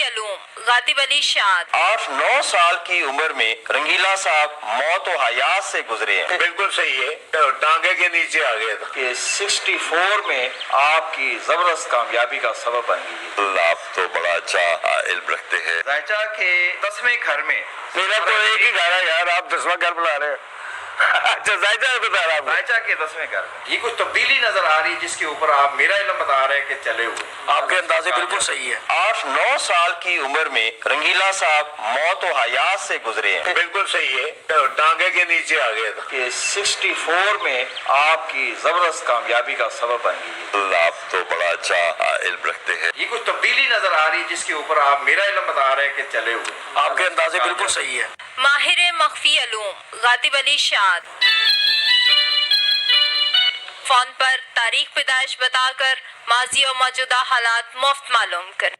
علوم غاطب علی شاد 8-9 سال کی عمر میں رنگیلا صاحب موت و حیات سے گزرے ہیں. بالکل صحیح ہے. ٹانگے کے نیچے آ گیا تھا کہ 64 میں آپ کی زبردست کامیابی کا سبب بن گئی. آپ تو بڑا اچھا علم رکھتے ہیں. زائچہ کے 10ویں گھر میں میرا تو ایک ہی گھر ہے یار, آپ 10واں گھر بلا رہے ہیں. اچھا زائدہ بتا رہا ہوں. زائچہ کے 10ویں گھر میں یہ کچھ تبدیلی نظر آ رہی ہے جس کے اوپر آپ میرا علم بتا رہے ہیں کہ چلے ہوئے. آپ کے اندازے بالکل صحیح ہے. 8-9 سال کی عمر میں رنگیلا صاحب موت و حیات سے گزرے ہیں. بالکل صحیح ہے. ٹانگے کے نیچے آ گیا تھا کہ 64 میں آپ کی زبردست کامیابی کا سبب بن گئی. آپ تو بڑا اچھا علم رکھتے ہیں. یہ کچھ تبدیلی نظر آ رہی ہے جس کے اوپر آپ میرا علم بتا رہے ہیں کہ چلے ہوئے. آپ کے اندازے بالکل صحیح ہے. ماہر مخفی علوم غاطب علی شاد فون پر تاریخ پیدائش بتا کر ماضی اور موجودہ حالات مفت معلوم کریں.